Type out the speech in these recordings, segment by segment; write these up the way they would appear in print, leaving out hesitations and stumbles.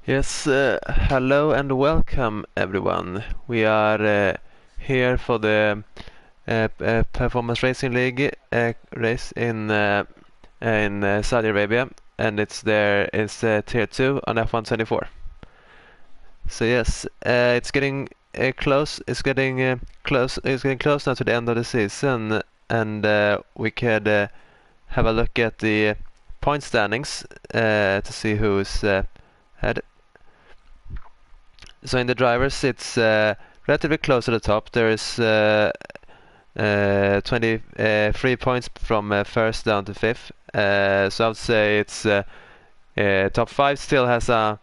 Yes, hello and welcome everyone. We are here for the Performance Racing League race in Saudi Arabia, and it's Tier 2 on F124. So yes, it's getting close. It's getting close. It's getting close now to the end of the season, and we could have a look at the point standings to see who's ahead. So in the drivers, it's relatively close to the top. There is 23 points from first down to fifth. So I would say it's top five still has a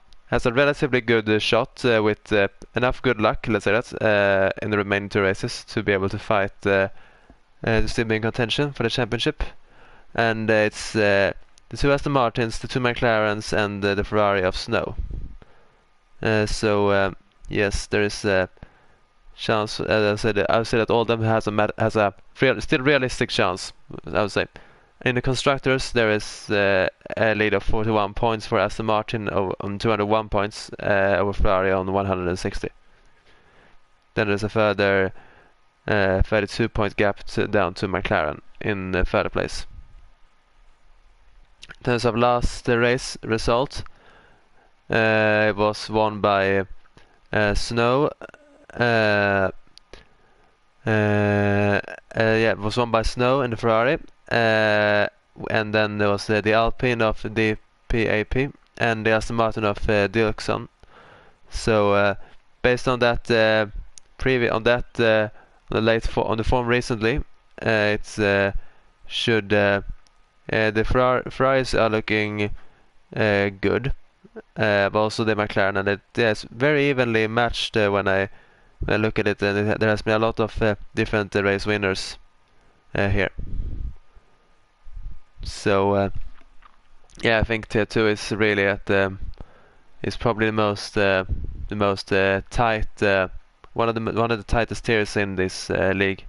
relatively good shot with enough good luck, let's say that, in the remaining two races to be able to fight to still be in contention for the championship. And it's the two Aston Martins, the two McLarens, and the Ferrari of Snow. So yes, there is a chance. As I would say that all of them has a still realistic chance. I would say. In the constructors, there is a lead of 41 points for Aston Martin on 201 points over Ferrari on 160. Then there's a further 32-point gap down to McLaren in third place. In terms of last race result, it was won by Snow. It was won by Snow in the Ferrari. And then there was the Alpine of the PAP and the Aston Martin of Dilkson. So based on that on the form recently, it's should the Ferraris are looking good, but also the McLaren, and it's very evenly matched when I look at it, and there has been a lot of different race winners here. So yeah, I think Tier 2 is really is probably the most tight one of the tightest tiers in this league.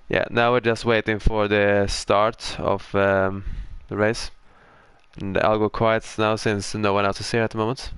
Yeah, now we're just waiting for the start of the race, and I'll go quiet now since no one else is here at the moment.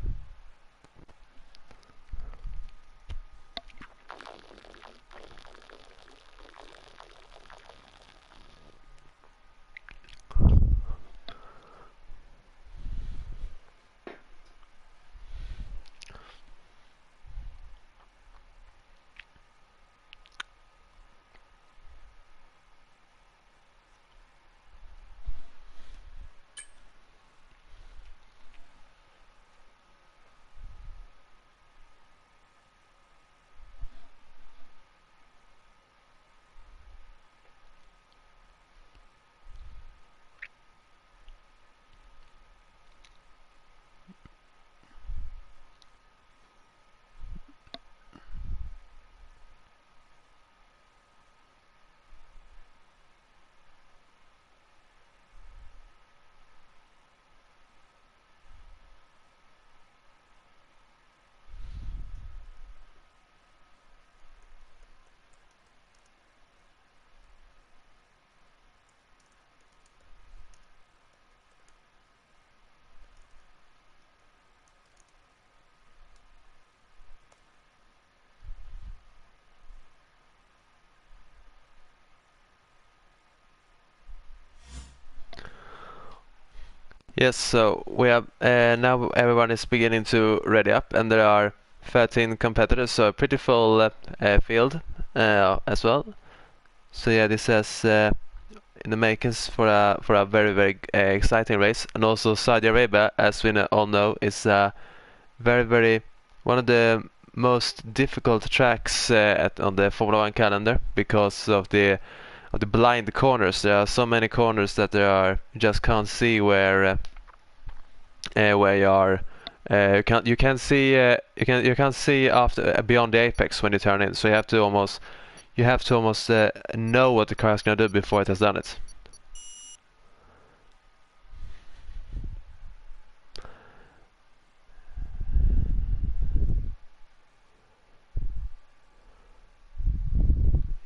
Yes, so we have now everyone is beginning to ready up, and there are 13 competitors, so a pretty full field as well. So yeah, this is in the makings for a very exciting race, and also Saudi Arabia, as we all know, is very one of the most difficult tracks on the Formula One calendar because of the blind corners. There are so many corners that you just can't see where you are. You can't see after beyond the apex when you turn in. So you have to almost know what the car is gonna do before it has done it.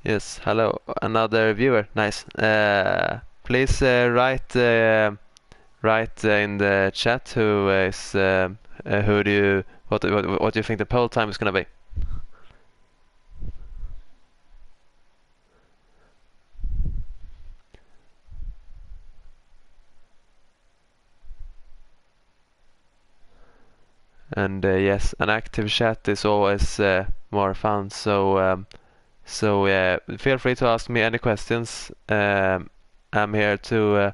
Yes, hello, another viewer. Nice. Please write write in the chat who is who do you what do you think the pole time is gonna be? And yes, an active chat is always more fun. So feel free to ask me any questions. I'm here to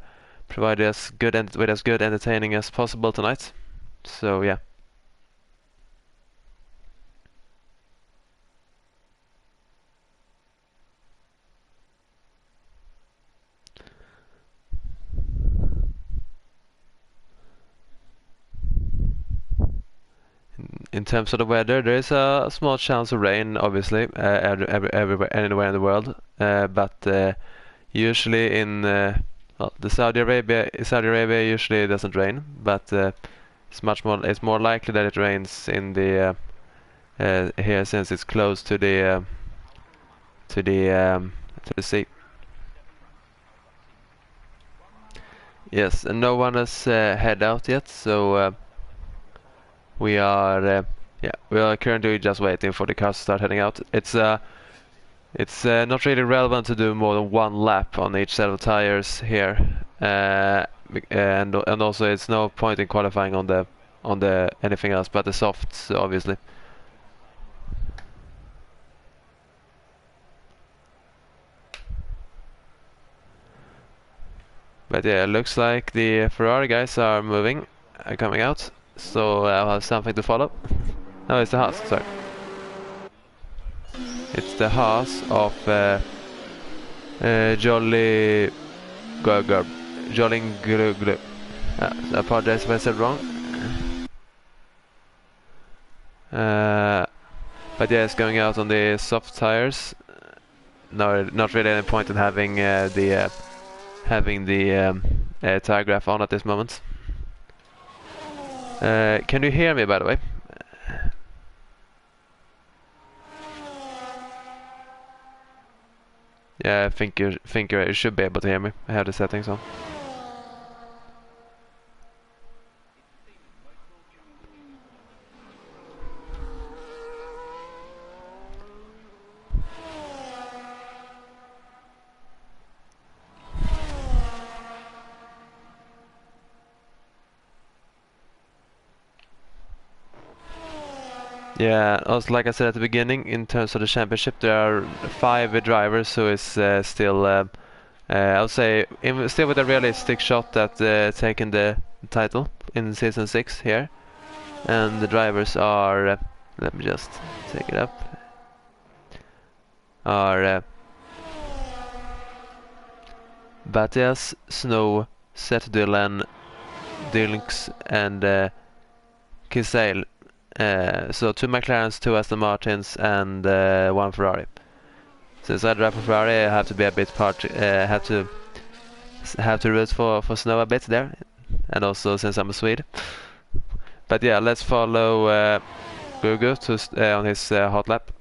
provide with as good entertaining as possible tonight. So yeah. In terms of the weather, there is a small chance of rain, obviously, everywhere, anywhere in the world. But usually in well, Saudi Arabia usually doesn't rain, but it's more likely that it rains in the here since it's close to the to the to the sea. Yes, and no one has head out yet, so we are we are currently just waiting for the cars to start heading out. It's not really relevant to do more than one lap on each set of tires here, and also it's no point in qualifying on the anything else but the softs, obviously. But yeah, it looks like the Ferrari guys are coming out, so I'll have something to follow. No, it's the Haas, sorry. It's the Haas of Jolly Gurgur. Jolling Glu. I apologize if I said wrong. But yeah, it's going out on the soft tires. No, not really any point in having the tire graph on at this moment. Can you hear me, by the way? Yeah, I think you should be able to hear me. I have the settings on. Yeah, also like I said at the beginning, in terms of the championship, there are 5 drivers who is still, I would say, still with a realistic shot at taking the title in season 6 here. And the drivers are, let me just take it up, are Batias, Snow, Seth Dillon, Dilks, and Kisail. So 2 McLarens, 2 Aston Martins, and 1 Ferrari. Since I drive for Ferrari, I have to be a bit have to root for Snow a bit there, and also since I'm a Swede. But yeah, let's follow Gugu on his hot lap.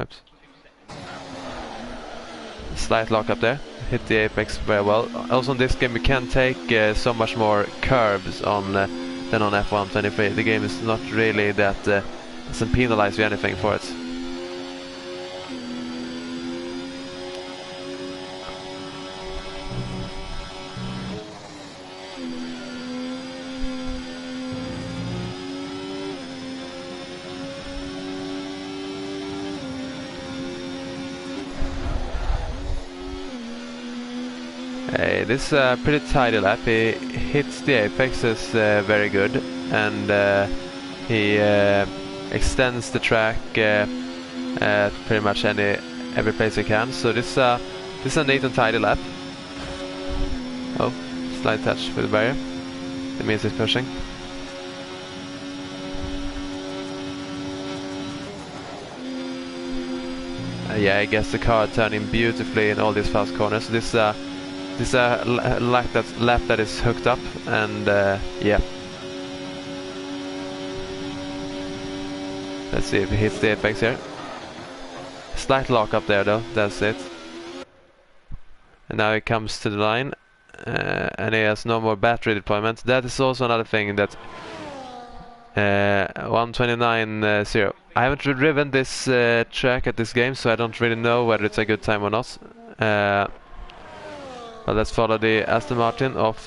Oops. Slight lock up there. Hit the apex very well. Also in this game we can take so much more curbs on than on F1 23. The game is not really that doesn't penalize you anything for it. This is a pretty tidy lap. He hits the apexes very good, and he extends the track at pretty much every place he can. So this is a neat and tidy lap. Oh, slight touch with the barrier. That means he's pushing. Yeah, I guess the car turning beautifully in all these fast corners. So this is a lap that is hooked up, and yeah. Let's see if he hits the apex here. Slight lock up there though, that's it. And now he comes to the line, and he has no more battery deployment. That is also another thing that 1:29.0. I haven't driven this track at this game, so I don't really know whether it's a good time or not. But let's follow the Aston Martin of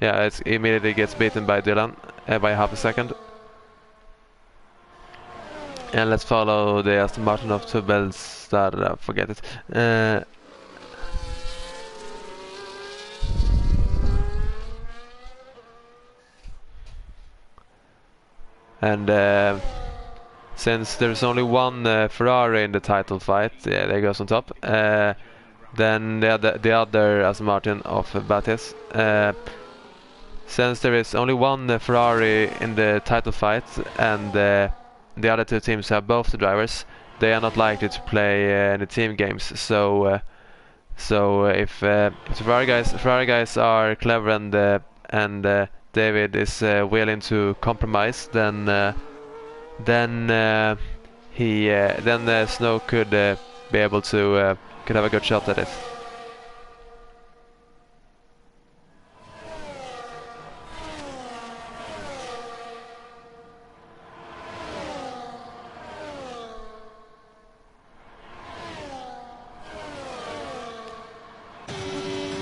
yeah, it immediately gets beaten by Dylan by half a second. And let's follow the Aston Martin of Tubelstad, forget it. And since there's only one Ferrari in the title fight, yeah, there goes on top. Then the other Aston Martin of Batis. Since there is only one Ferrari in the title fight, and the other two teams have both the drivers, they are not likely to play any team games. So if the Ferrari guys are clever and David is willing to compromise, then Snow could be able to could have a good shot at it.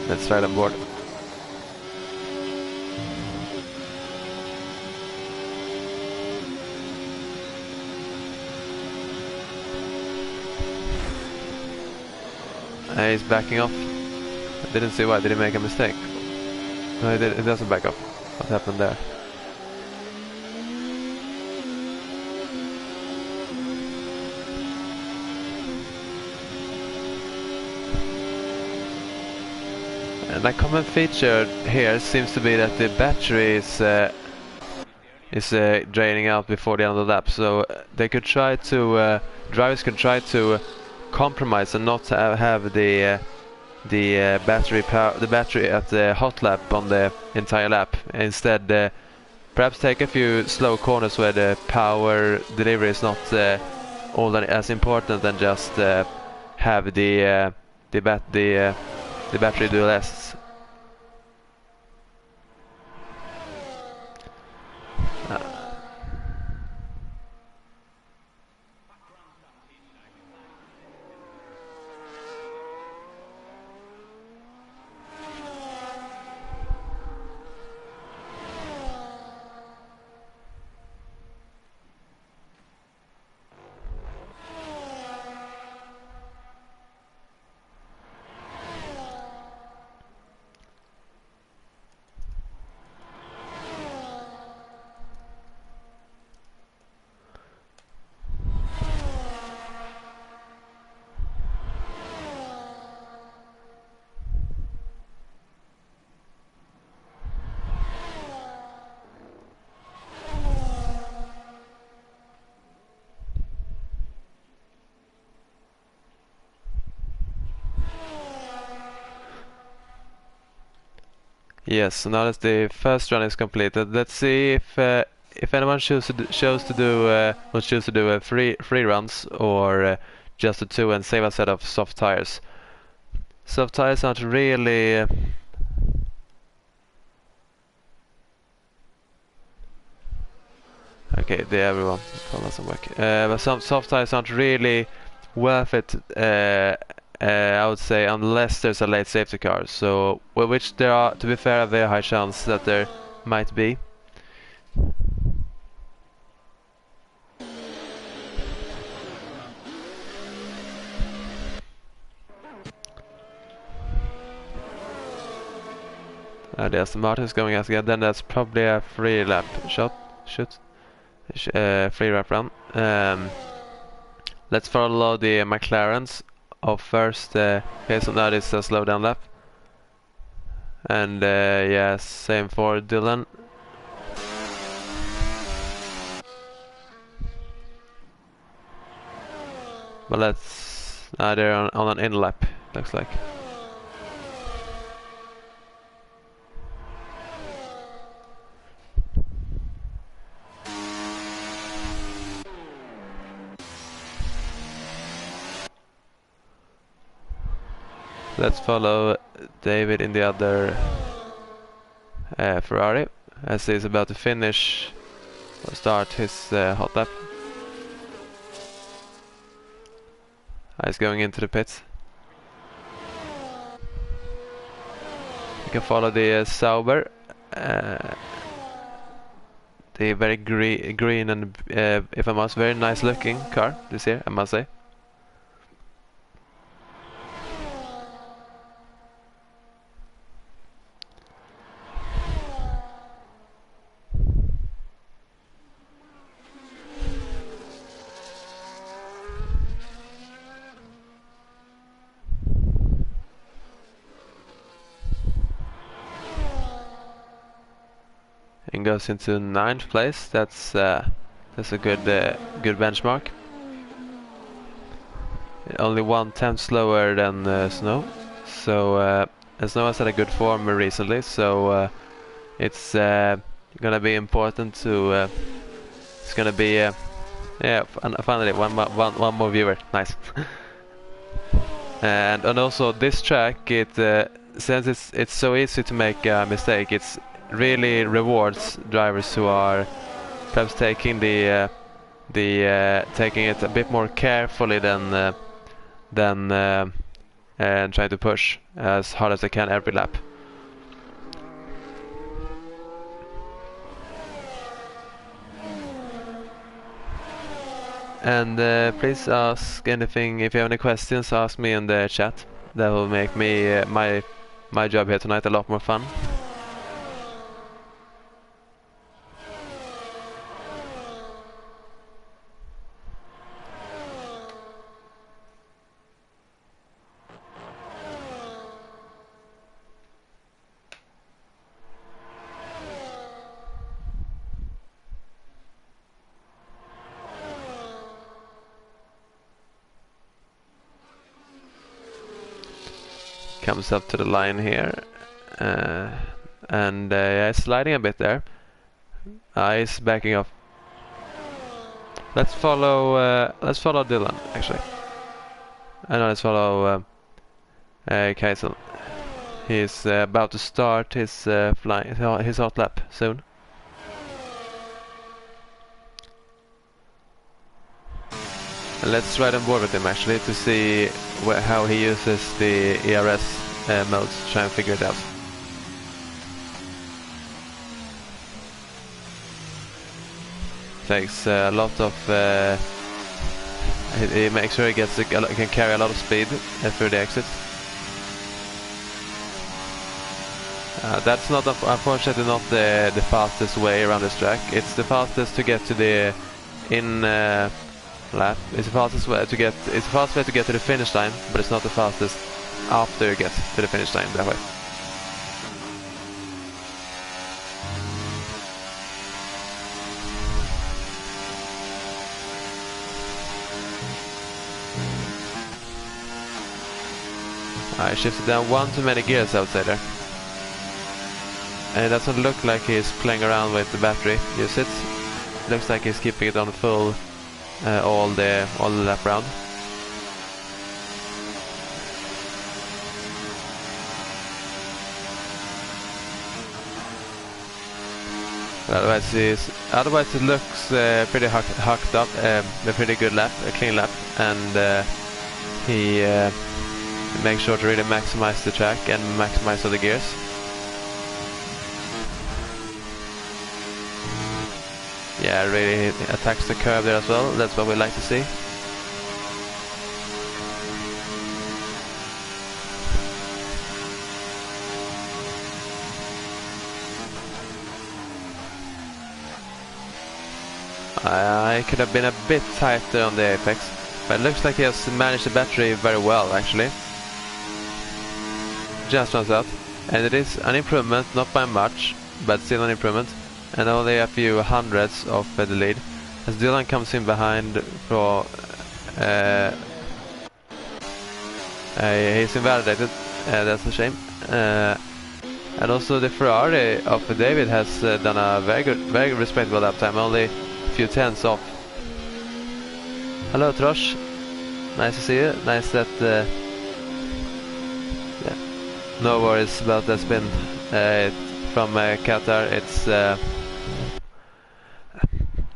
Let's ride on board. He's backing off. I didn't see why. Did he make a mistake? No, he did. It doesn't back off. What happened there? And a common feature here seems to be that the battery is draining out before the end of the lap. So they could try to drivers could try to compromise and not have the battery at the hot lap on the entire lap. Instead, perhaps take a few slow corners where the power delivery is not all that as important, than just have the battery do less. Yes, so now that the first run is completed, let's see if anyone chooses to do three runs, or just the two and save a set of soft tires. Soft tires aren't really okay. Everyone doesn't work. But some soft tires aren't really worth it. I would say, unless there's a late safety car. So, which there are, to be fair, a very high chance that there might be. The Aston Martin is going as again. Then that's probably a free lap free lap run. Let's follow the McLarens of first. Okay, so now this is a slow down lap. And yeah, same for Dylan. But let's. They're on an in lap, looks like. Let's follow David in the other Ferrari as he's about to finish or start his hot lap. He's going into the pits. You can follow the Sauber, the very green and, if I must, very nice looking car this year, I must say. And goes into 9th place. That's a good benchmark. Only 1/10 slower than Snow. So Snow has had a good form recently. So it's gonna be important to. It's gonna be yeah. Finally, one more viewer. Nice. and also this track, since it's so easy to make a mistake, it's really rewards drivers who are perhaps taking taking it a bit more carefully than and trying to push as hard as they can every lap. And please ask anything, if you have any questions, ask me in the chat. That will make me my job here tonight a lot more fun. Comes up to the line here, and yeah, sliding a bit there. He's backing off. Let's follow Dylan actually. Let's follow Kaisel. He's about to start his his hot lap soon. And let's ride on board with him actually to see how he uses the ERS modes, to try and figure it out. Takes a lot of. He makes sure he can carry a lot of speed through the exit. That's not unfortunately not the fastest way around this track. It's the fastest to get to the lap. It's the fastest way to get. It's the fastest way to get to the finish line, but it's not the fastest after you get to the finish line that way. I shifted down one too many gears, I would say there. And it doesn't look like he's playing around with the battery usage. Looks like he's keeping it on full all the lap round. Otherwise it looks pretty hucked up, a pretty good lap, a clean lap, and he makes sure to really maximize the track and maximize all the gears. Yeah, really attacks the curve there as well. That's what we like to see. I could have been a bit tighter on the apex, but it looks like he has managed the battery very well actually. Just runs out, and it is an improvement, not by much, but still an improvement, and only a few hundreds of the lead. As Dylan comes in behind for he's invalidated, that's a shame. And also the Ferrari of David has done a very respectable lap time, only a few tenths off. Hello Trosh, nice to see you. Nice that No worries about that spin. From Qatar, it's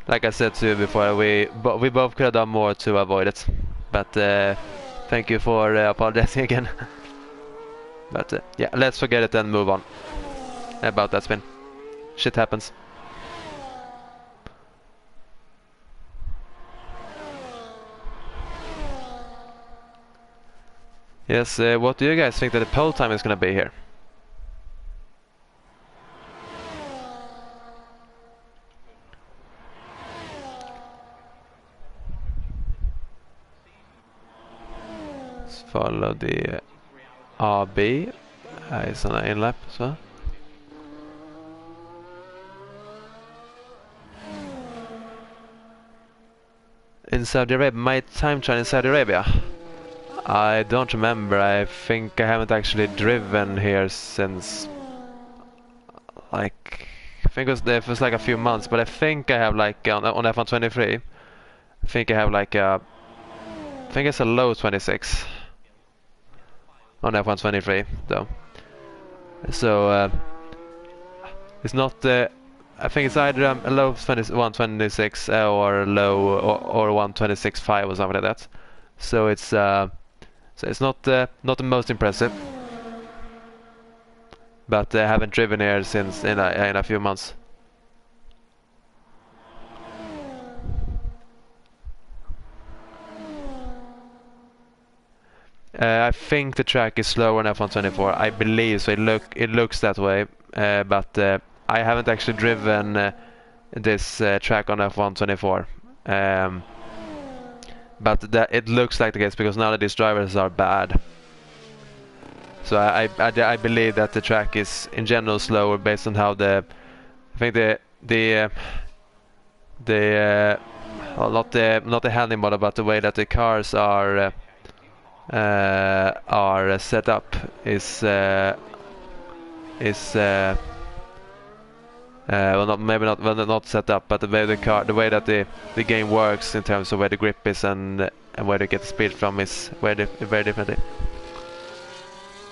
like I said to you before, we both could have done more to avoid it. But thank you for apologizing again. But yeah, let's forget it and move on about that spin. Shit happens. Yes, what do you guys think that the pole time is going to be here? Let's follow the RB. It's on an in-lap as well. In Saudi Arabia, my time trial in Saudi Arabia. I don't remember. I think I haven't actually driven here since, like, I think it was like a few months. But I think I have like on F123. I think I have like a, I think it's a low 26 on F123 though. So it's not. I think it's either a low 126 or low or 126.5 or something like that. So it's not the most impressive, but I haven't driven here since in a few months. I think the track is slower on F124. I believe so. It looks that way, but I haven't actually driven this track on F124. But it looks like the case because none of these drivers are bad. So I believe that the track is in general slower based on how I think well, not the handling model, but the way that the cars are set up is not set up, but the way that the game works in terms of where the grip is and where they get the speed from is very differently.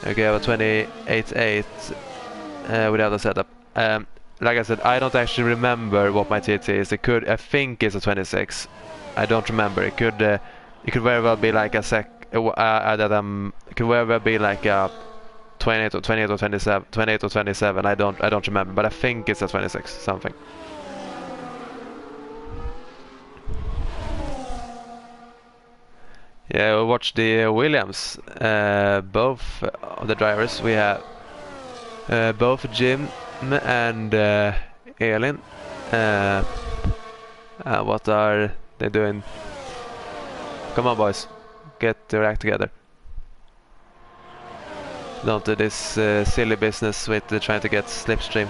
Okay, I have a 28.8 without a setup. Like I said, I don't actually remember what my TT is. I think it's a 26. I don't remember. It could very well be like a it could very well be like a 28 or 27. I don't remember, but I think it's a 26 something. Yeah, we'll watch the Williams. Both of the drivers. We have both Jim and Elin. What are they doing? Come on, boys. Get your act together. Don't do this silly business with trying to get slipstream.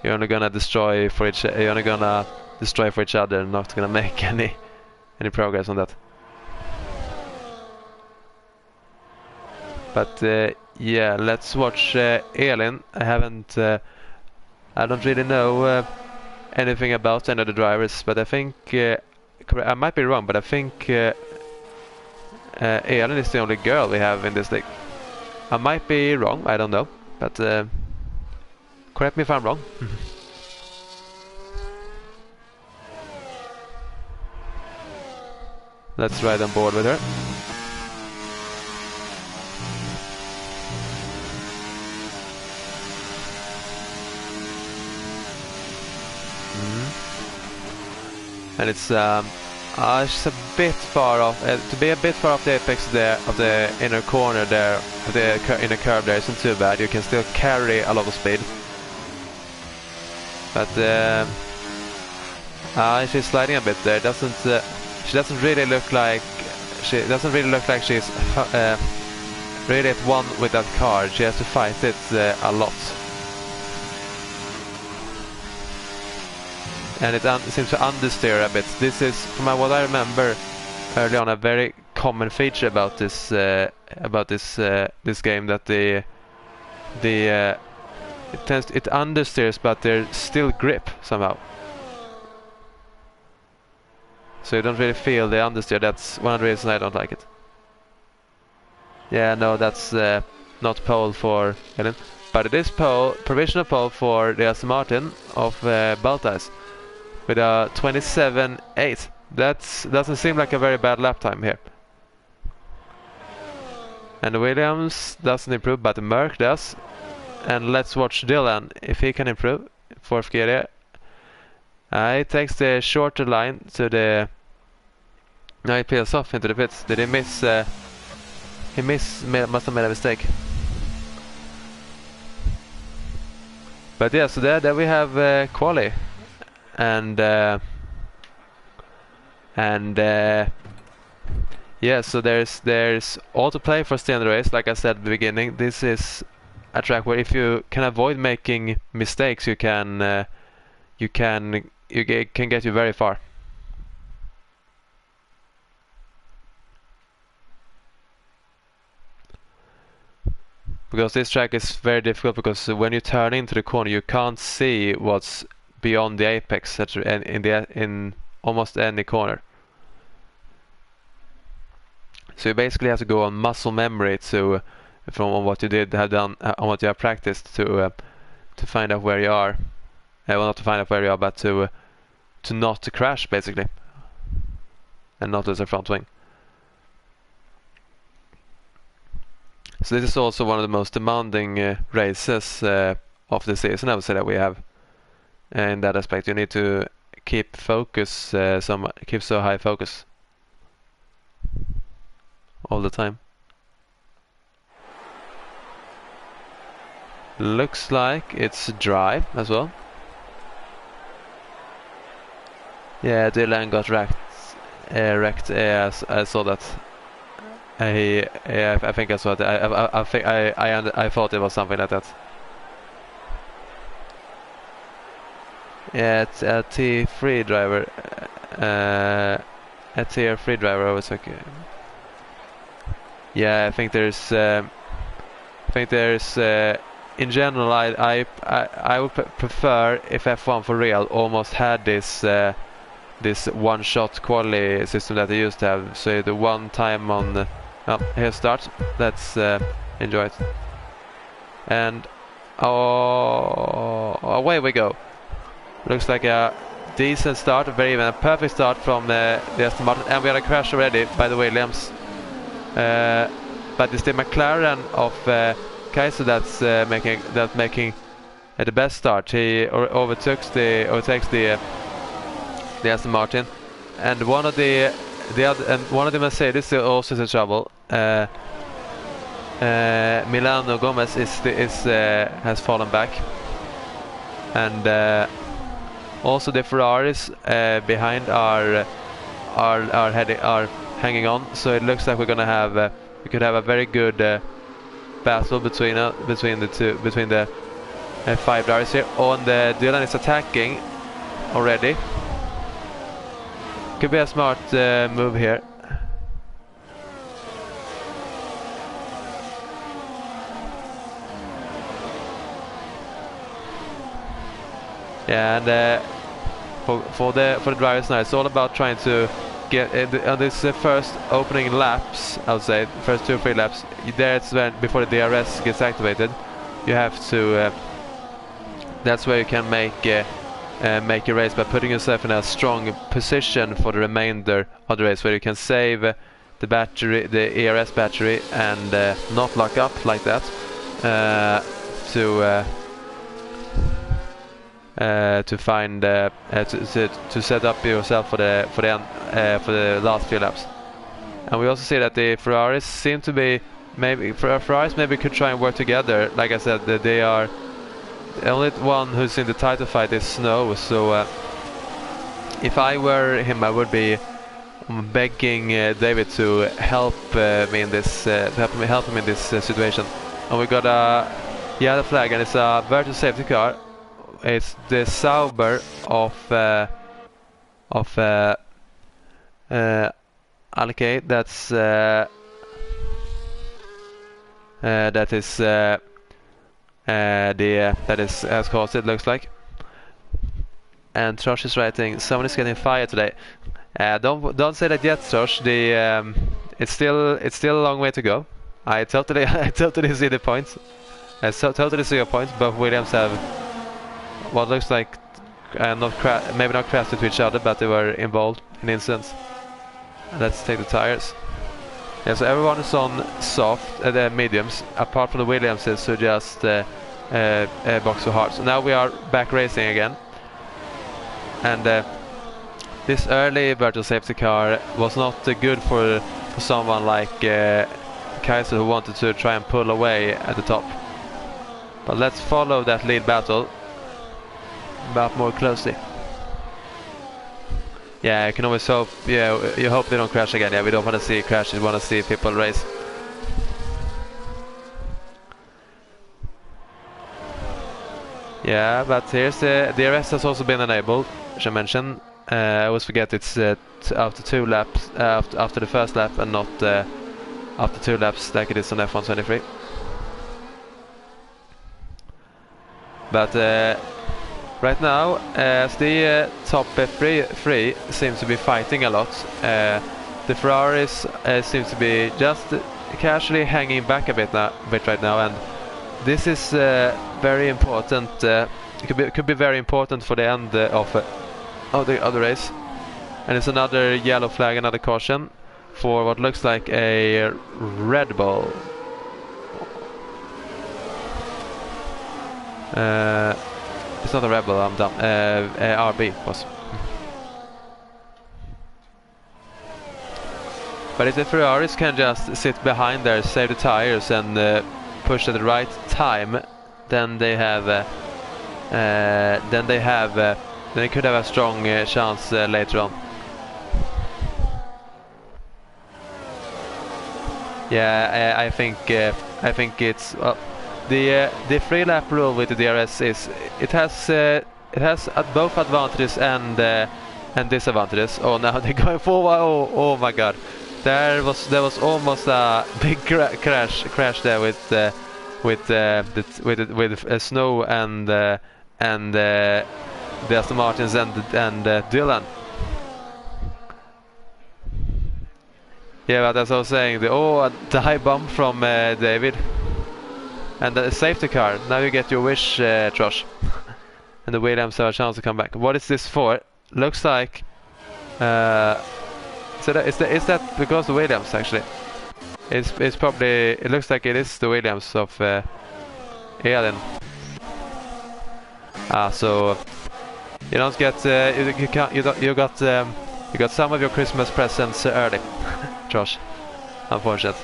You're only gonna destroy for each other, and not gonna make any progress on that. But yeah, let's watch Elin. I don't really know anything about any of the drivers, but I think I might be wrong, but I think Elin is the only girl we have in this league. I might be wrong, I don't know, but correct me if I'm wrong. Let's ride on board with her. And it's just a bit far off. To be a bit far off the apex there of the inner corner there, of the inner curve there, isn't too bad. You can still carry a lot of speed. But she's sliding a bit there. She doesn't really look like she's really at one with that car. She has to fight it a lot. And it seems to understeer a bit. This is, from what I remember early on, a very common feature about this game, that it understeers, but there's still grip somehow. so you don't really feel the understeer. That's one of the reasons I don't like it. Yeah, no, that's not pole for Elin, but it is provisional pole for the Aston Martin of Baltais with a 27.8. That doesn't seem like a very bad lap time here. And Williams doesn't improve, but Merck does. And let's watch Dylan if he can improve. Fourth gear there. He takes the shorter line to the. No, he peels off into the pits. Did he miss? Must have made a mistake. But yeah, so there we have quali, and yeah, so there's autoplay for stay on the race. Like I said at the beginning, this is a track where if you can avoid making mistakes, you can get you very far. Because this track is very difficult, because when you turn into the corner you can't see what's beyond the apex in almost any corner. So you basically have to go on muscle memory from what you have done, on what you have practiced to find out where you are. Well, not to find out where you are, but to not crash basically, and not lose a front wing. So this is also one of the most demanding races of the season, I would say, that we have. In that aspect, you need to keep focus, keep so high focus all the time. Looks like it's dry as well. Yeah, Dylan got wrecked. I saw that. I think I saw it. I thought it was something like that. Yeah, it's a T3 driver. A tier 3 driver. I was okay. Yeah, I think there's. In general, I would prefer if F1 for real almost had this one-shot quality system that they used to have. So the one time on. Here's start. Let's enjoy it. And away we go. Looks like a decent start, even a perfect start from the Aston Martin, and we had a crash already by the Williams. But it's the McLaren of Kaiser that's making the best start. He overtakes the Aston Martin, and one of the Mercedes also is in trouble. Milano Gomez has fallen back, and also the Ferraris behind are hanging on. So it looks like we're gonna have we could have a very good battle between the 5 drivers here. And Dylan is attacking already. Could be a smart move here. Yeah, and for the drivers now, it's all about trying to get on this first opening laps. I would say first 2 or 3 laps. There it's when before the DRS gets activated. You have to. That's where you can make your race by putting yourself in a strong position for the remainder of the race, where you can save the battery, the ERS battery, and not lock up like that to find to set up yourself for the last few laps. And we also see that the Ferraris seem to be Ferraris maybe could try and work together. Like I said, they are the only one who's in the title fight is Snow. So if I were him, I would be begging David to help me in this help him in this situation. And we got a yellow flag, and it's a virtual safety car. It's the Sauber of Alkay. That is as caused, it looks like. and Trosh is writing, someone is getting fired today. Don't say that yet, Trosh. It's still a long way to go. I totally I totally see the point. Totally see your point. Both Williams have what looks like maybe not crashed into each other, but they were involved in incidents. Let's take the tires. Yeah, so everyone is on soft, the mediums, apart from the Williamses who just box for hard. So now we are back racing again. And this early virtual safety car was not good for someone like Kaiser, who wanted to try and pull away at the top. But let's follow that lead battle but more closely. Yeah, I can always hope. Yeah, you hope they don't crash again. Yeah, we don't want to see crashes. We want to see people race. Yeah, but here's the DRS has also been enabled, which I mentioned. I always forget it's after 2 laps, after the first lap, and not after 2 laps like it is on F123. But right now, as the top three seems to be fighting a lot, the Ferraris seems to be just casually hanging back a bit right now, and this is very important. It could be very important for the end of the race. And it's another yellow flag, another caution for what looks like a Red Bull. It's not a Red Bull, I'm dumb. RB was. But if the Ferraris can just sit behind there, save the tires, and push at the right time, then they have. Then they could have a strong chance later on. Yeah, I think it's the free lap rule with the DRS is it has both advantages and disadvantages. Oh, now they're going forward. Oh my God, there was almost a big crash there with Snow and the Aston Martins and Dylan. Yeah, but as I was saying, the high bump from David. And the safety car. Now you get your wish, Trosh. And the Williams have a chance to come back. What is this for? Looks like... is that because the Williams, actually? It's probably... It looks like it is the Williams of Elin. So... You don't get... you got some of your Christmas presents early, Trosh. Unfortunate.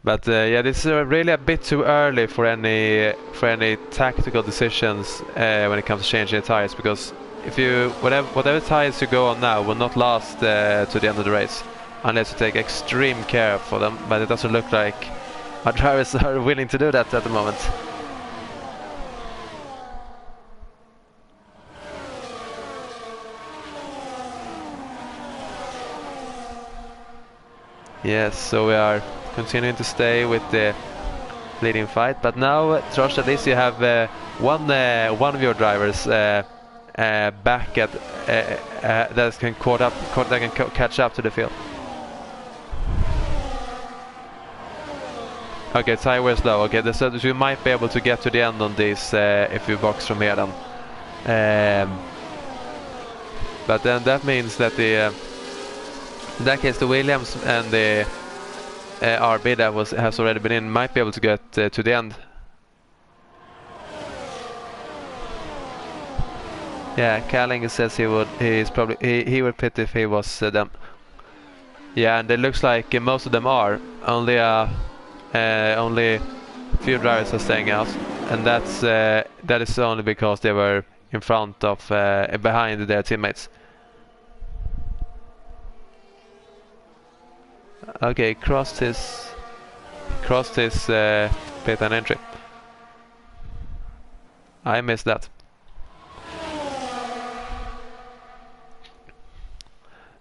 But yeah, this is really a bit too early for any tactical decisions when it comes to changing the tires, because if whatever tires you go on now will not last to the end of the race unless you take extreme care for them. But it doesn't look like our drivers are willing to do that at the moment. Yes, so we are continuing to stay with the leading fight, but now, Trosh, at least you have one of your drivers back at that can catch up to the field. Okay, tire wear slow. Okay, so you might be able to get to the end on this if you box from here then. But then that means that in that case, the Williams and the RB that has already been in might be able to get to the end. Yeah, Calling says he would pit if he was them. Yeah, and it looks like most of them are. Only a few drivers are staying out, and that is only because they were in front of behind their teammates. Okay, crossed his pit and entry. I missed that.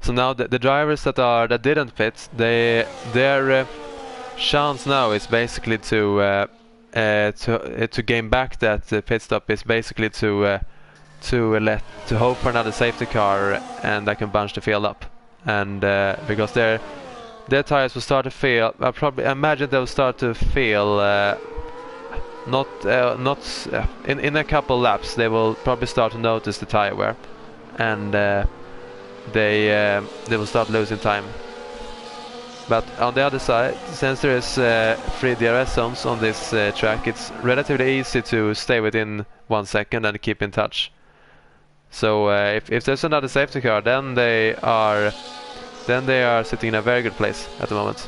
So now the drivers that didn't pit, they're chance now is basically to gain back that pit stop is basically to hope for another safety car and that can bunch the field up, and because their tires will start to feel. I probably imagine they'll start to feel not in a couple laps. They will probably start to notice the tire wear, and they will start losing time. But on the other side, since there is 3 DRS zones on this track, it's relatively easy to stay within 1 second and keep in touch. So if there's another safety car, then they are sitting in a very good place at the moment.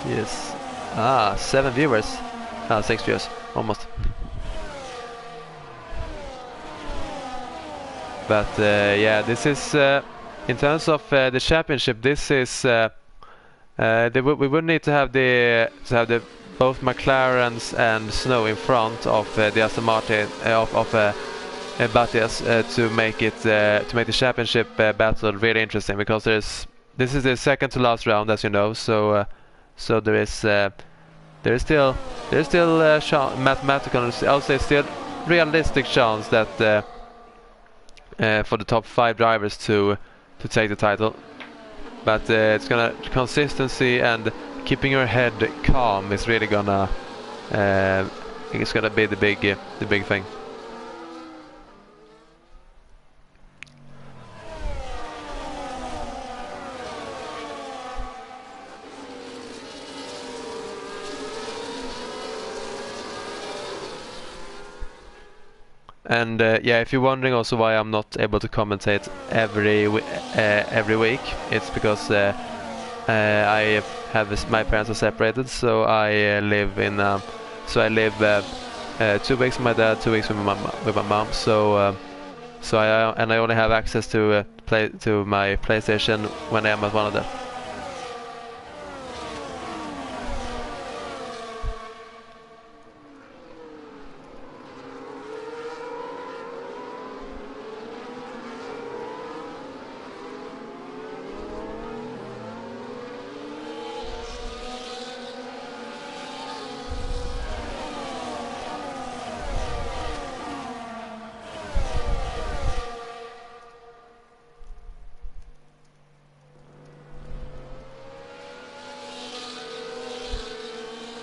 Yes. 7 viewers. 6 viewers, almost. But yeah, this is in terms of the championship. This is we would need to have the both McLarens and Snow in front of the Aston Martin of Bottas to make the championship battle really interesting, because this is the second to last round, as you know. So there is still mathematical, I would say still realistic chance that for the top 5 drivers to take the title. But it's gonna consistency and keeping your head calm is really gonna it's gonna be the big thing. And yeah, if you're wondering also why I'm not able to commentate every week, it's because I have my parents are separated, so I live 2 weeks with my dad, 2 weeks with my mom. So I only have access to my PlayStation when I am at one of them.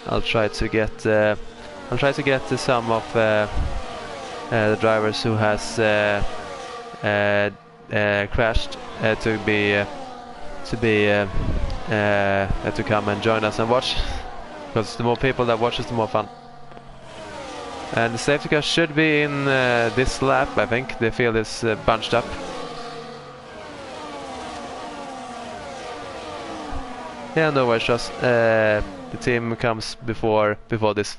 I'll try to get some of the drivers who has crashed to come and join us and watch, because the more people that watches, the more fun. And the safety car should be in this lap. I think the field is bunched up. Yeah, no worries, just the team comes before this.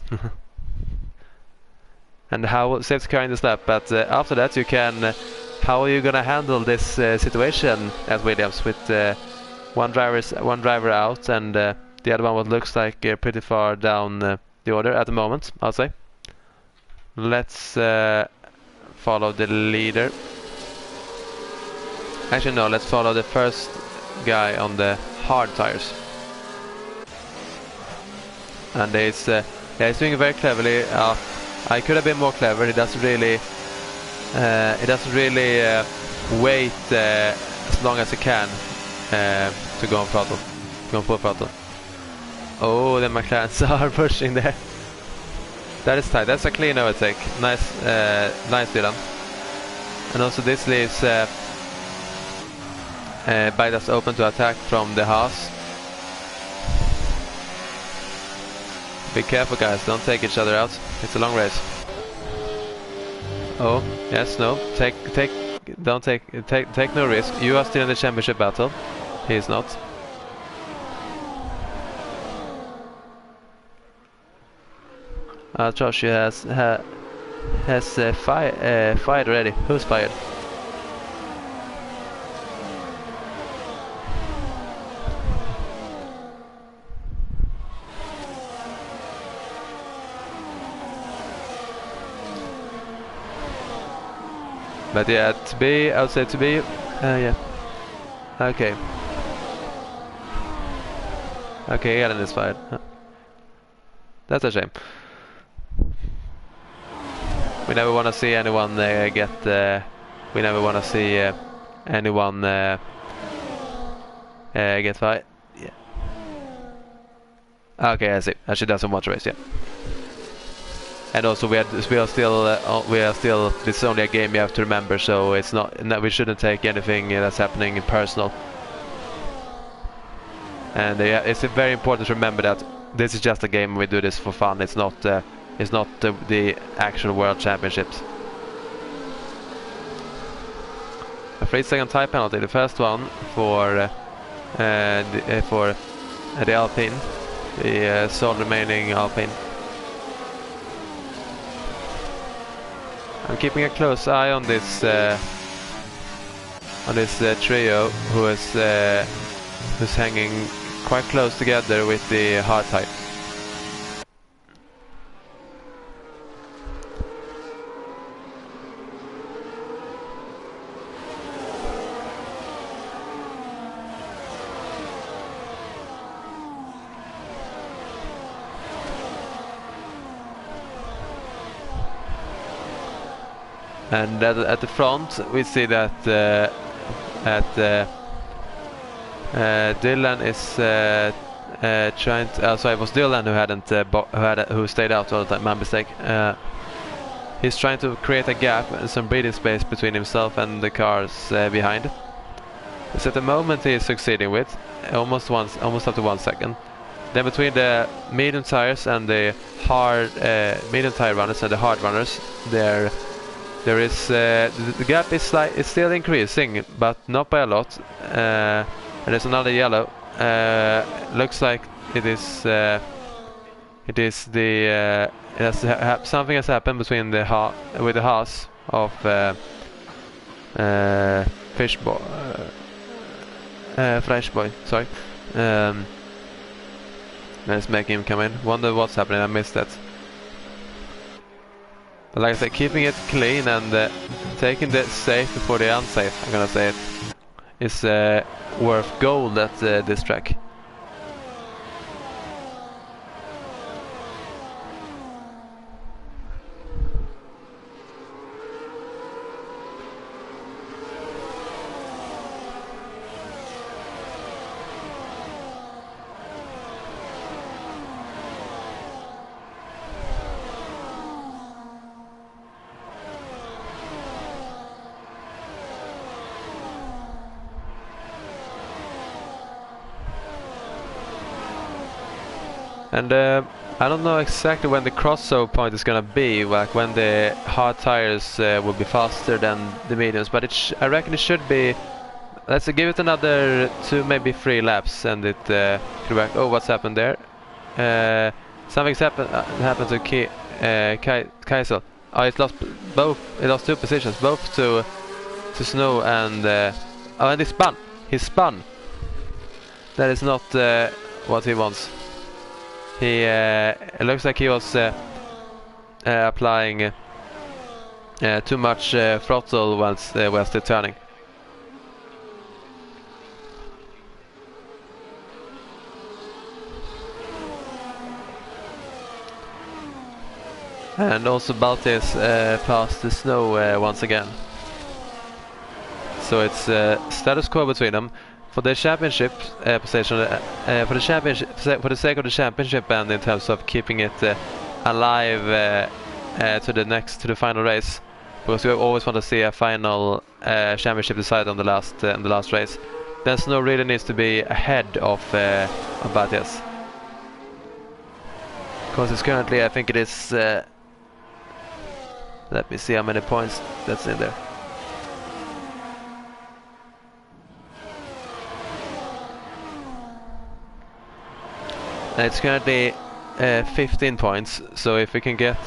And how safety car in this lap, but after that you can how are you gonna handle this situation at Williams with one driver out and the other one what looks like pretty far down the order at the moment, I'll say. Let's follow the leader. Actually no, let's follow the first guy on the hard tires. And he's doing it very cleverly. I could have been more clever. He doesn't really wait as long as he can to go on throttle, go on full throttle. Oh, the McLarens are pushing there. That is tight. That's a clean overtake. Nice, nice Dylan. And also this leaves Bottas open to attack from the Haas. Be careful, guys. Don't take each other out. It's a long race. Oh, yes, no. Take no risk. You are still in the championship battle. He is not. Josh has has fired already. Who's fired? But yeah, to be, I would say to be, yeah. Okay. Okay, Ellen is fired. Huh. That's a shame. We never want to see anyone get. We never want to see anyone get fired. Yeah. Okay, I see. She doesn't watch race, yeah. And also we are still. This is only a game, you have to remember. So it's not. No, we shouldn't take anything that's happening personal. And it's very important to remember that this is just a game. We do this for fun. It's not. It's not the actual World Championships. A 3-second type penalty. The first one for the Alpine, the sole remaining Alpine. I'm keeping a close eye on this trio who's hanging quite close together with the hard type. And at the front, we see that Dylan is trying to. Sorry, it was Dylan who stayed out all the time. My mistake. He's trying to create a gap and some breathing space between himself and the cars behind. So at the moment he is succeeding with almost up to 1 second. Then between the medium tires and the hard medium tire runners and the hard runners, there is the gap is still increasing, but not by a lot. And there's another yellow. Looks like it is something has happened between the Haas of Freshboy. Sorry. Let's make him come in. Wonder what's happening. I missed that. But like I said, keeping it clean and taking the safe before the unsafe, I'm gonna say it, is worth gold at this track. And I don't know exactly when the crossover point is gonna be, like when the hard tires will be faster than the mediums, but I reckon it should be. Let's give it another 2, maybe 3 laps, and it could work. Oh, what's happened there? Something's happened to Keisel. Oh, it lost both. It lost 2 positions, both to Snow and oh, and he spun. He spun. That is not what he wants. It looks like he was applying too much throttle whilst they're turning. And also Baltis passed the Snow once again. So it's status quo between them. For the championship position, for the sake of the championship, and in terms of keeping it alive to the final race, because we always want to see a final championship decided on the last race, then Snow really needs to be ahead of Batias. Because it's currently, I think it is. Let me see how many points that's in there. It's currently 15 points, so if we can get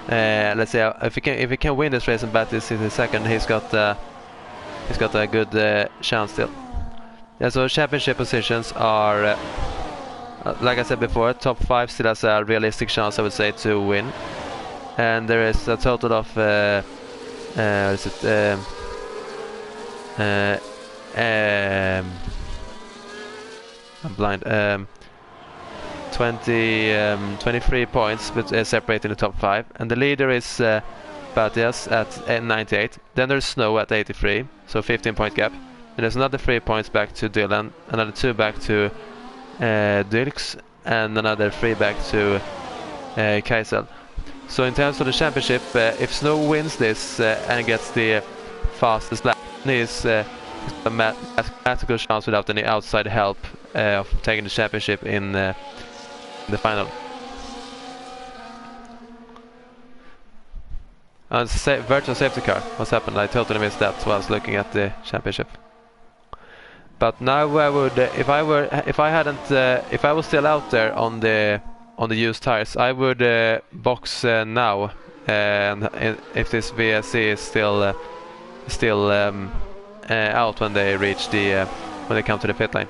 let's say if he can win this race and Battis is in second, he's got a good chance still. Yeah, so championship positions are, like I said before, top 5 still has a realistic chance, I would say, to win. And there is a total of is it, I'm blind. 23 points, but separating the top 5, and the leader is Batias at 98. Then there's Snow at 83, so 15-point gap. And there's another 3 points back to Dylan, another 2 back to Dilks, and another 3 back to Kaisel. So in terms of the championship, if Snow wins this and gets the fastest lap, he's a mathematical chance without any outside help of taking the championship in the final. Virtual safety car. What's happened? I totally missed that while I was looking at the championship. But now I would, if I was still out there on the used tires, I would box now, and if this VSC is still out when they reach when they come to the pit lane.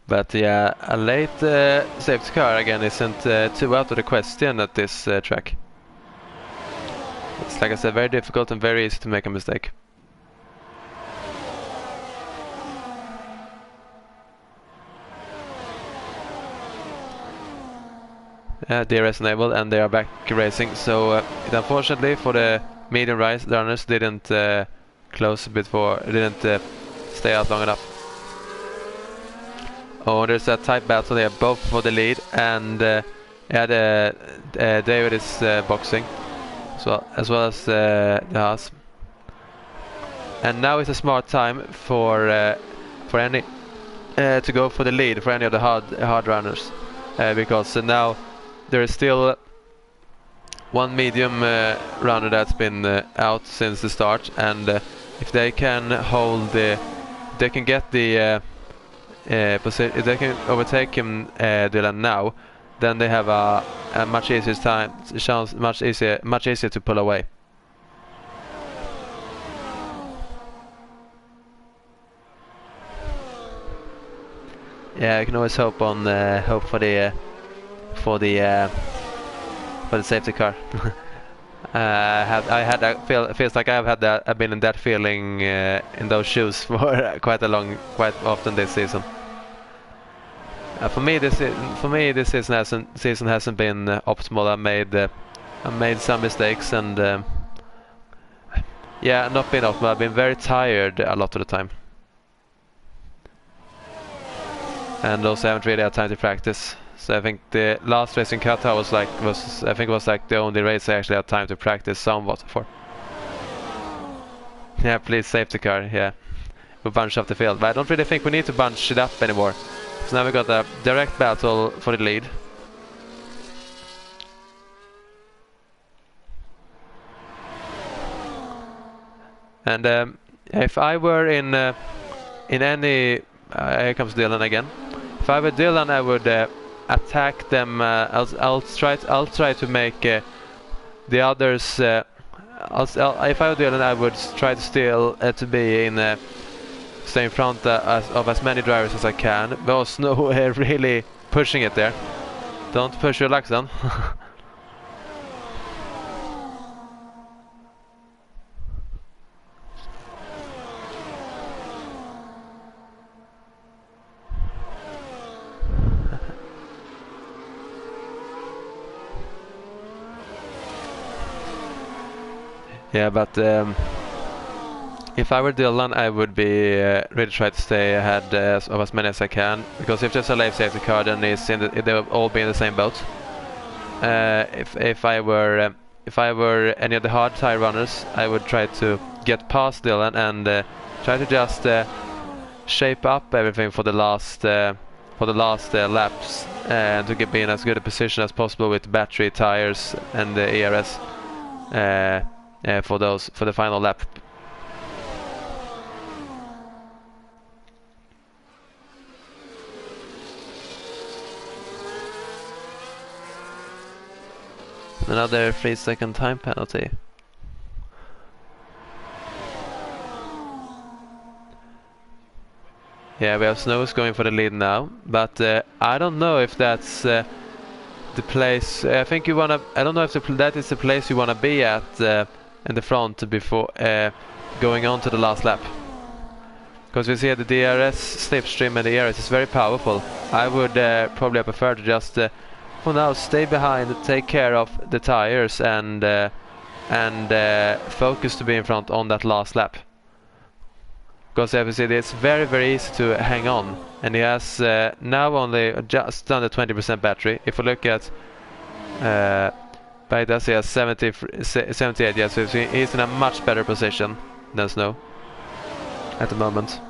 But yeah, a late safety car again isn't too out of the question at this track. It's, like I said, very difficult and very easy to make a mistake. DRS enabled, and they are back racing. So it unfortunately for the medium runners didn't close before, didn't stay out long enough. Oh, there's a tight battle here, both for the lead, and David is boxing, as well as the Haas. And now is a smart time for any to go for the lead for any of the hard runners, because now there is still one medium runner that's been out since the start, and if they can hold they can get the if they can overtake him, Dylan, now, then they have a much easier chance, much easier to pull away. Yeah, I can always hope on hope for the safety car. Feels like I've been in that feeling in those shoes for quite often this season. For me, this season hasn't been optimal. I made some mistakes, and yeah, not been optimal. I've been very tired a lot of the time, and also haven't really had time to practice. So I think the last race in Qatar was like the only race I actually had time to practice somewhat for. Yeah, please safety car. Yeah, we bunch up the field, but I don't really think we need to bunch it up anymore. So now we got a direct battle for the lead. And if I were in any, here comes Dylan again. If I were Dylan, I would attack them. I'll try to make the others. If I were Dylan, I would try to still to be in stay in front of as many drivers as I can. But Snow really pushing it there. Don't push your luck, son. Yeah, but if I were Dylan, I would be really try to stay ahead of as many as I can, because if there's a late safety car, then they'll all be in the same boat. If I were any of the hard tire runners, I would try to get past Dylan and try to just shape up everything for the last laps, and to be in as good a position as possible with battery, tires, and the ERS. for the final lap. Another 3-second time penalty. Yeah, we have Snows going for the lead now, but I don't know if that's the place. I think you wanna. I don't know if that is the place you wanna be at in the front before going on to the last lap. Because we see the DRS slipstream and the ERS is very powerful. I would probably prefer to just for now stay behind, take care of the tires, and focus to be in front on that last lap. Because as you see, it's very easy to hang on, and he has now only just under 20% battery. If we look at Baitas, he has 78, yes, so he's in a much better position than Snow at the moment.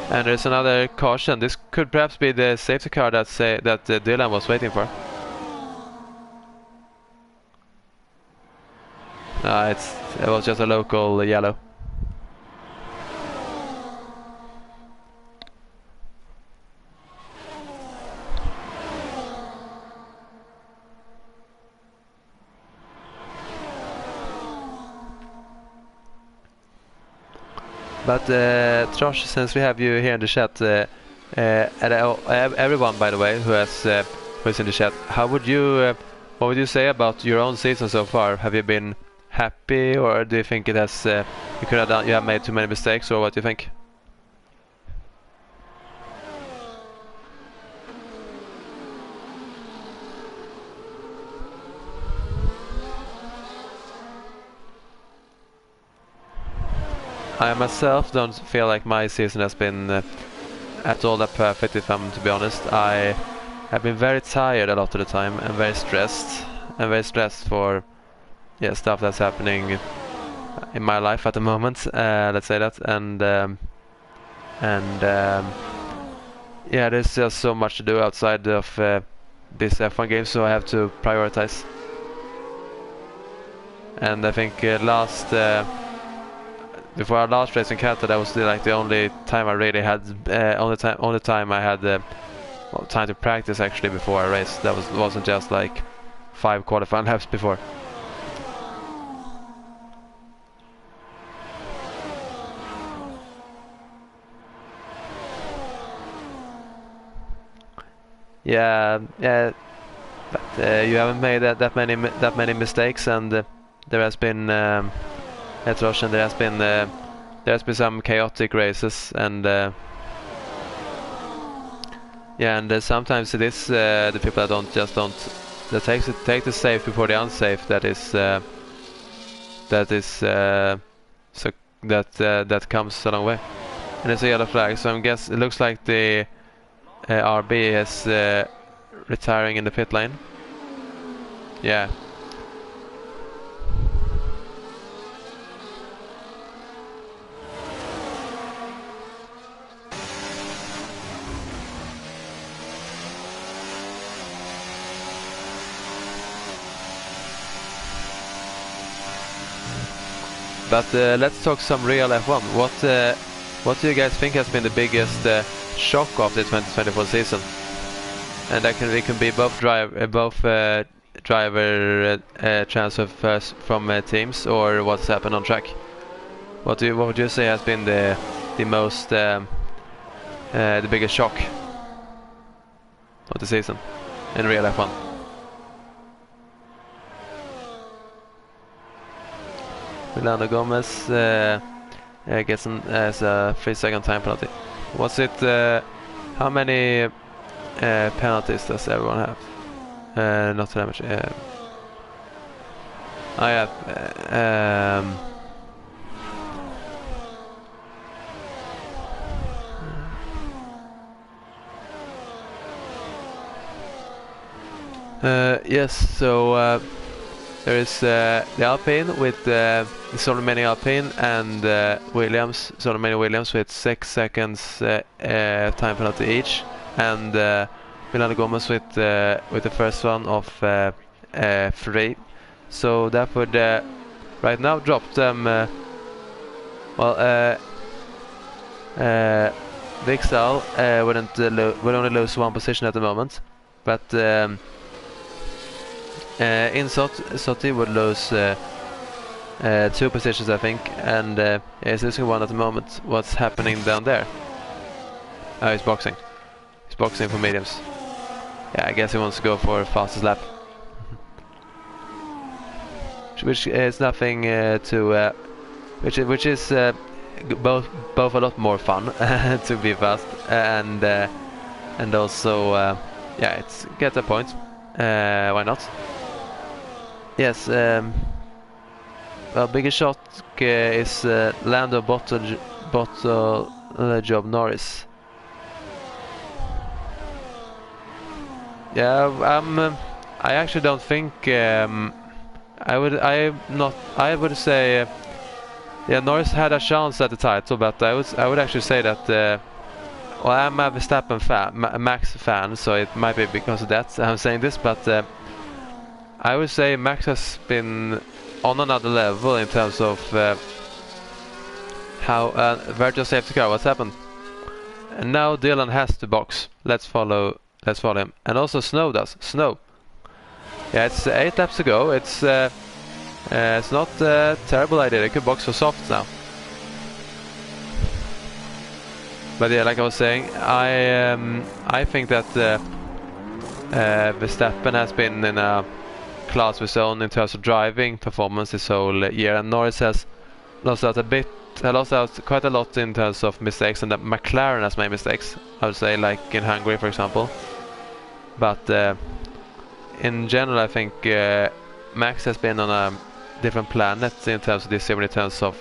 And there's another caution. This could perhaps be the safety car that Dylan was waiting for. It was just a local yellow. But Trosh, since we have you here in the chat, everyone, by the way, who's in the chat, what would you say about your own season so far? Have you been happy, or do you think it has you have made too many mistakes, or what do you think? I myself don't feel like my season has been at all that perfect, if I'm to be honest. I have been very tired a lot of the time and very stressed for stuff that's happening in my life at the moment, let's say that, and there's just so much to do outside of this F1 game, so I have to prioritize. And I think before our last race in Qatar, that was like the only time I really had, only time I had time to practice actually before a race. That wasn't just like 5 qualifying laps before. Yeah, but you haven't made that many mistakes, and there has been Roche, and there has been some chaotic races, and and sometimes it is the people that take the safe before the unsafe that comes a long way. And it's a yellow flag, so it looks like the RB is retiring in the pit lane. Yeah. But let's talk some real F1. What do you guys think has been the biggest shock of the 2024 season? And it can be both driver transfers from teams, or what's happened on track. What would you say has been the most the biggest shock of the season in real F1? Milano Gomez gets as a 3-second time penalty. Was it? How many penalties does everyone have? Not that much. I have. Yes. So. There is the Alpine with Solomani Alpine and Williams with 6 seconds time penalty each, and Milano Gomez with the first one of free. So that would right now drop them. Big Sal would only lose one position at the moment, but in Soti would lose 2 positions, I think, and is losing one at the moment. What's happening down there? Oh, he's boxing. He's boxing for mediums. Yeah, I guess he wants to go for fastest lap. Which is nothing which is both a lot more fun to be fast and also yeah, it's get a point. Why not? Yes. Well, biggest shot is Lando bottle job Norris. Yeah, I actually don't think I would say yeah, Norris had a chance at the title, but I would actually say that well, I'm a Verstappen fan, Max fan, so it might be because of that I'm saying this, but I would say Max has been on another level in terms of how virtual safety car. What's happened? And now Dylan has to box. Let's follow him. And also Snow does. Snow. Yeah, it's 8 laps to go. It's not a terrible idea. They could box for soft now. But yeah, like I was saying, I think that Verstappen has been in a class of his own in terms of driving performance this whole year, and Norris has lost out quite a lot in terms of mistakes, and that McLaren has made mistakes, I would say, like in Hungary, for example. But in general, I think Max has been on a different planet in terms of this year, in terms of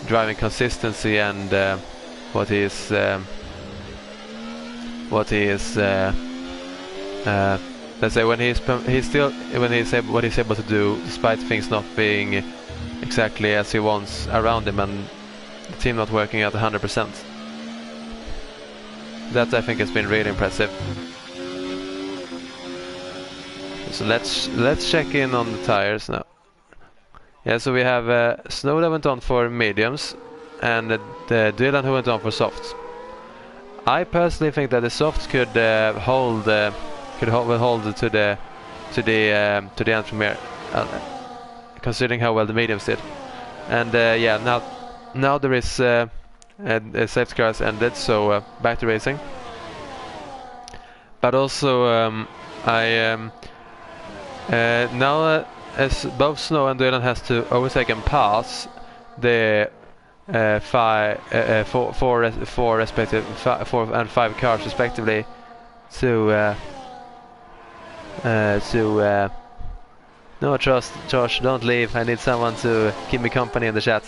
driving consistency and what he is let's say when what he's able to do, despite things not being exactly as he wants around him and the team not working at 100%. That I think has been really impressive. So let's check in on the tires now. Yeah, so we have Snow that went on for mediums, and Dylan who went on for softs. I personally think that the softs could hold to the end from here, considering how well the mediums did. And yeah, now there is safety cars ended, so back to racing. But also now as both Snow and Dylan has to overtake and pass the 4 and 5 cars respectively to no, Josh, don't leave. I need someone to keep me company in the chat.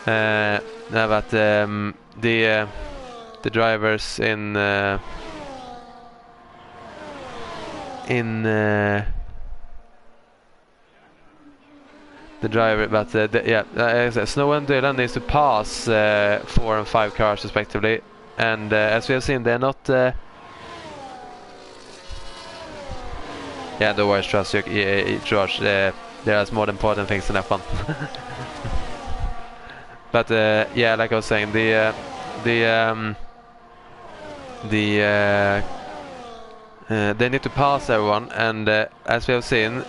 No, but the drivers in the driver, but yeah, Snow and Dylan needs to pass 4 and 5 cars respectively, and as we have seen, they're not. Yeah, don't worry, trust you, George. There's more important things than F1. But yeah, like I was saying, they need to pass everyone, and as we have seen,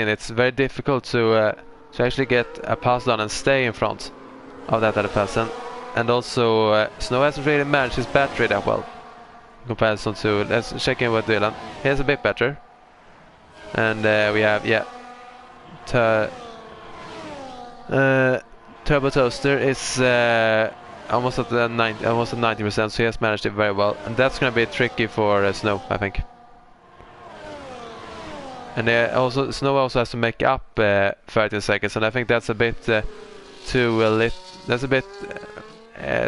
it's very difficult to actually get a pass done and stay in front of that other person. And also, Snow hasn't really managed his battery that well in comparison to. Let's check in with Dylan. He has a bit better, and we have Turbo Toaster is almost at 90%, so he has managed it very well, and that's going to be tricky for Snow, I think. And Snow also has to make up 13 seconds, and I think that's a bit too little. That's a bit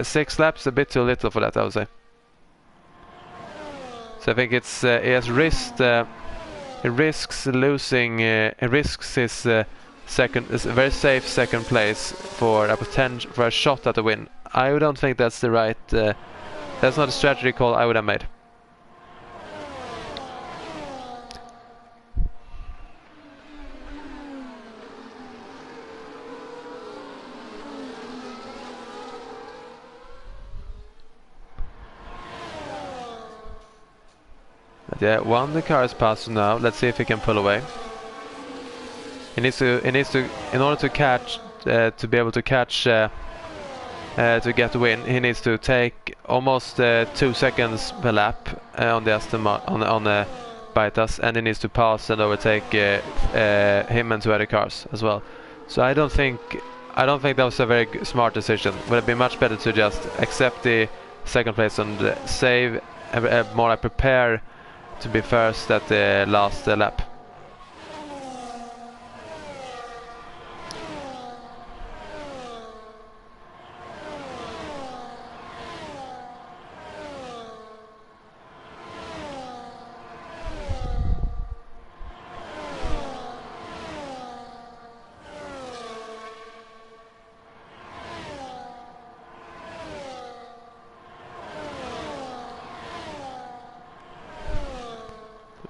6 laps, a bit too little for that, I would say. So I think it's he has risked. He risks losing. He risks his very safe second place for a shot at the win. I don't think that's the right That's not a strategy call I would have made. But yeah, the car is passed now. Let's see if he can pull away. He needs to, in order to catch, to be able to catch, to get the win, he needs to take almost 2 seconds per lap on the on Baitas, and he needs to pass and overtake him and 2 other cars as well. So I don't think that was a very smart decision. Would have been much better to just accept the second place and save, more like prepare to be first at the last lap.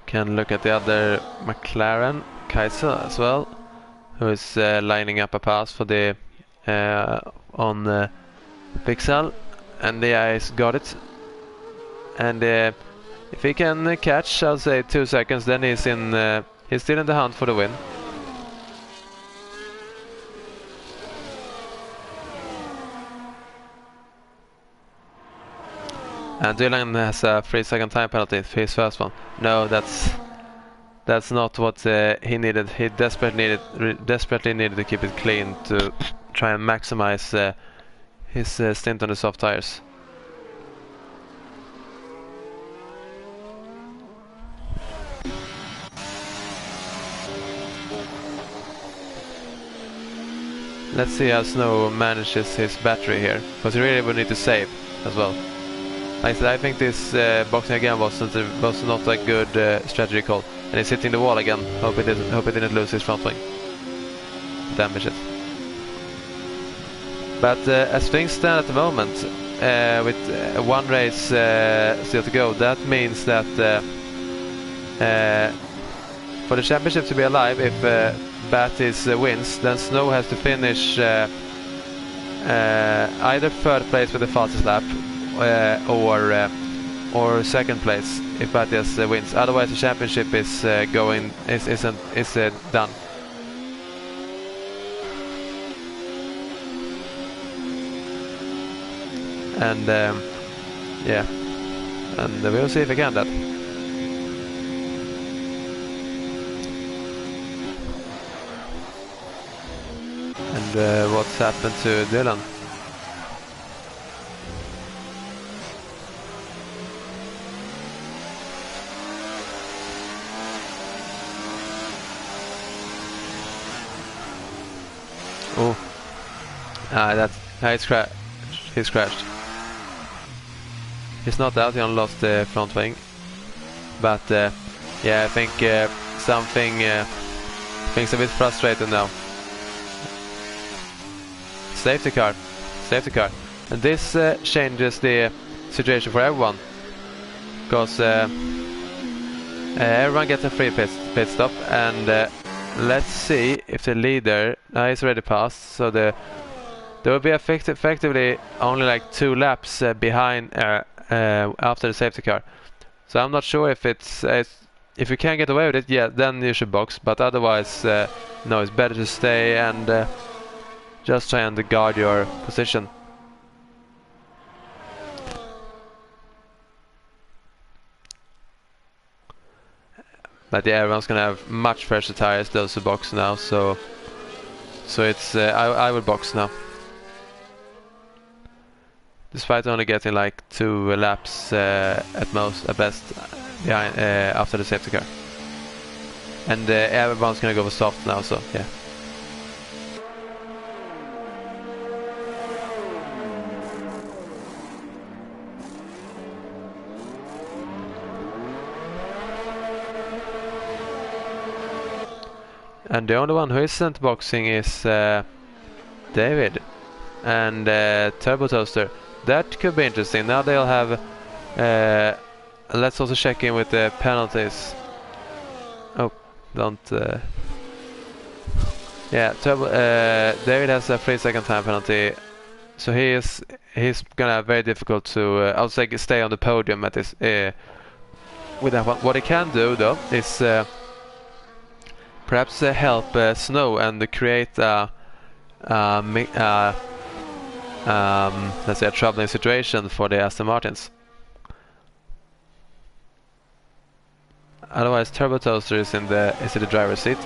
Can look at the other McLaren, Kaiser as well, who is lining up a pass for the on Pixel, and the eyes got it. And if he can catch, I'll say 2 seconds, then he's still in the hunt for the win. And Dylan has a 3-second time penalty for his first one. No, that's not what he needed. He desperately needed to keep it clean to try and maximize his stint on the soft tires. Let's see how Snow manages his battery here, because he really would need to save as well. Like I said, I think this boxing again was not a good strategy call, and he's hitting the wall again. Hope he didn't lose his front wing. Damage it. But as things stand at the moment, with 1 race still to go, that means that for the championship to be alive, if Batis wins, then Snow has to finish either 3rd place with the fastest lap, or 2nd place if Batias wins. Otherwise, the championship is done. And yeah, and we'll see if we can that. And what's happened to Dylan? Oh, he's crashed. He's not out, he only lost the front wing. But yeah, I think things a bit frustrated now. Safety car. And this changes the situation for everyone. Because everyone gets a free pit stop, and let's see if the leader is already passed, so there will be effectively only like 2 laps behind after the safety car. So I'm not sure if if you can get away with it, yeah, then you should box. But otherwise, no, it's better to stay and just try and guard your position. But yeah, everyone's gonna have much fresher tires, those who box now, so it's I would box now. Despite only getting like 2 laps at best behind after the safety car. And everyone's gonna go for soft now, so yeah. And the only one who isn't boxing is David and Turbo Toaster. That could be interesting. Now they'll have... let's also check in with the penalties. Oh, don't... yeah, David has a 3-second time penalty. So he's gonna have very difficult to, I would say, stay on the podium at this, with that one. What he can do, though, is perhaps help Snow and create let's say a troubling situation for the Aston Martins. Otherwise, Turbo Toaster is in the driver's seat.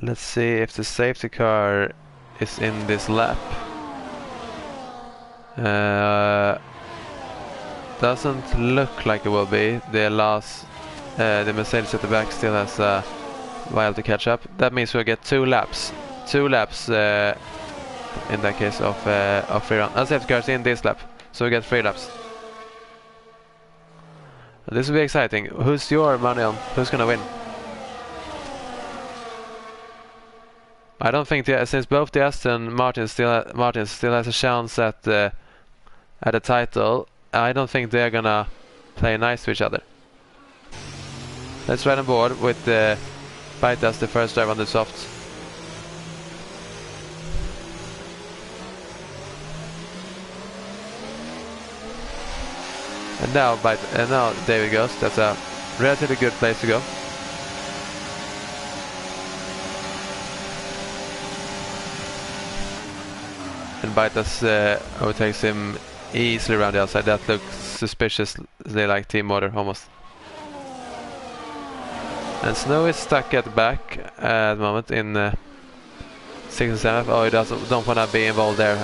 Let's see if the safety car is in this lap. Doesn't look like it will be. The Mercedes at the back still has a while to catch up. That means we'll get 2 laps. 2 laps in that case of free run. And safety cars in this lap, so we get 3 laps. This will be exciting. Who's your money on? Who's gonna win? I don't think since both the Aston Martin still has a chance at a title. I don't think they're gonna play nice to each other. Let's ride on board with Baitas, the first driver on the soft. And now David goes. That's a relatively good place to go. And Baitas overtakes him easily around the outside. That looks suspiciously like team order, almost. And Snow is stuck at the back at the moment in 6th and 7th. Oh, he don't want to be involved there.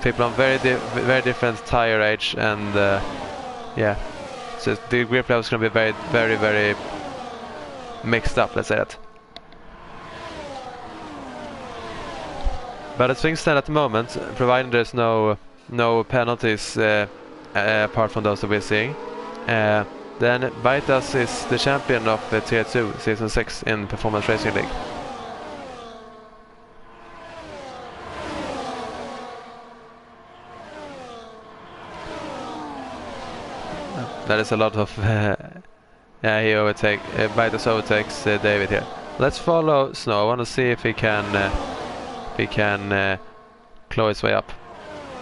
People on very different tire age, and yeah, so the grip level is going to be very mixed up, let's say that. But as things stand at the moment, providing there's no penalties apart from those that we're seeing, then Baitas is the champion of Tier 2 Season 6 in Performance Racing League. That is a lot of... yeah, Baitas overtakes David here. Let's follow Snow. I want to see if he can claw his way up.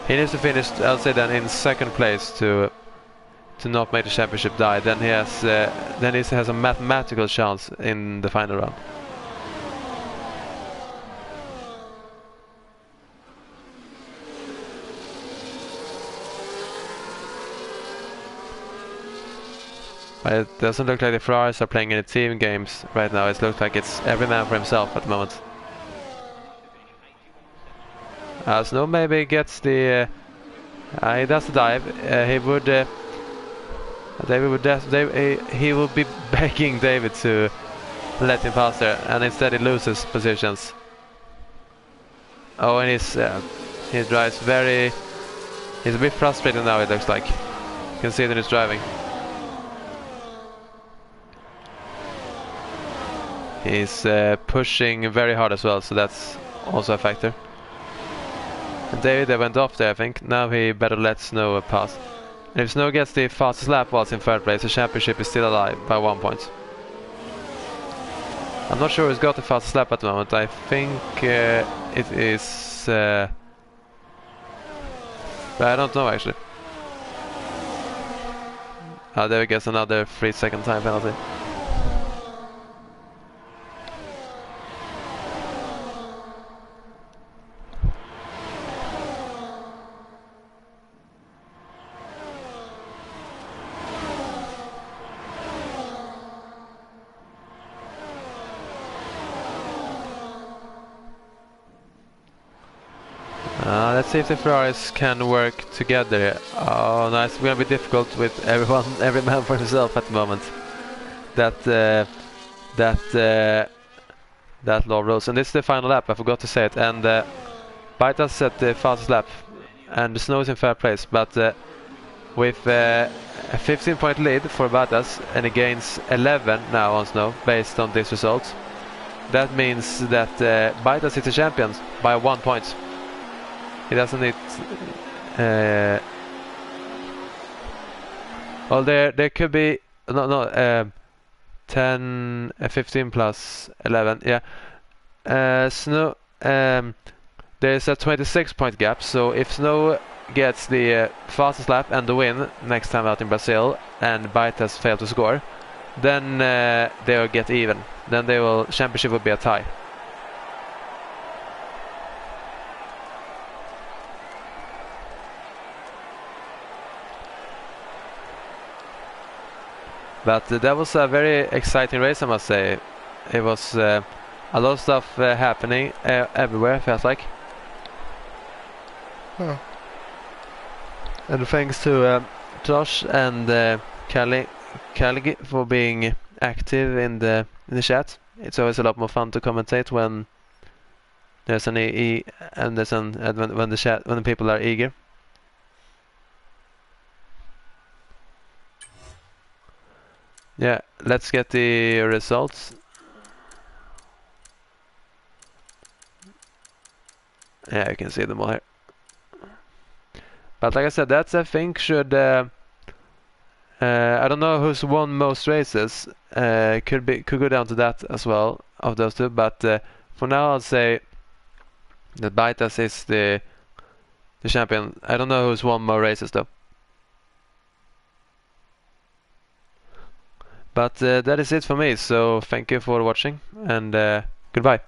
He needs to finish, I'll say, then in 2nd place to not make the championship die. Then he has a mathematical chance in the final round. But it doesn't look like the Ferraris are playing any team games right now. It looks like it's every man for himself at the moment. Snow maybe gets the... he does the dive. He would be begging David to let him pass there, and instead he loses positions. Oh, and he drives very... He's a bit frustrated now, it looks like. You can see it in his driving. He's pushing very hard as well, so that's also a factor. And David went off there, I think. Now he better let Snow pass. And if Snow gets the fastest lap whilst in 3rd place, the championship is still alive by 1 point. I'm not sure who's got the fastest lap at the moment. I think it is... but I don't know actually. David gets another 3-second time penalty. Let's see if the Ferraris can work together here. Oh, nice. It's gonna be difficult with everyone, every man for himself at the moment. That law rules. And this is the final lap. I forgot to say it. And Baitas set the fastest lap, and the snow is in fair place. But with a 15-point lead for Baitas, and he gains 11 now on snow based on this result. That means that Baitas is the champion by 1 point. He doesn't need. Well, there could be 10, 15 plus 11. Yeah. Snow. There's a 26-point gap. So if Snow gets the fastest lap and the win next time out in Brazil, and Baitas fail to score, then they'll get even. Then championship will be a tie. But that was a very exciting race, I must say. It was a lot of stuff happening everywhere, felt like. Oh. And thanks to Josh and Callie for being active in the chat. It's always a lot more fun to commentate when there's an and there's when the people are eager. Yeah, let's get the results. Yeah, you can see them all here. But like I said, that's I think should. I don't know who's won most races. Could go down to that as well of those two. But for now, I'll say that Baitas is the champion. I don't know who's won more races though. But that is it for me. So thank you for watching, and goodbye.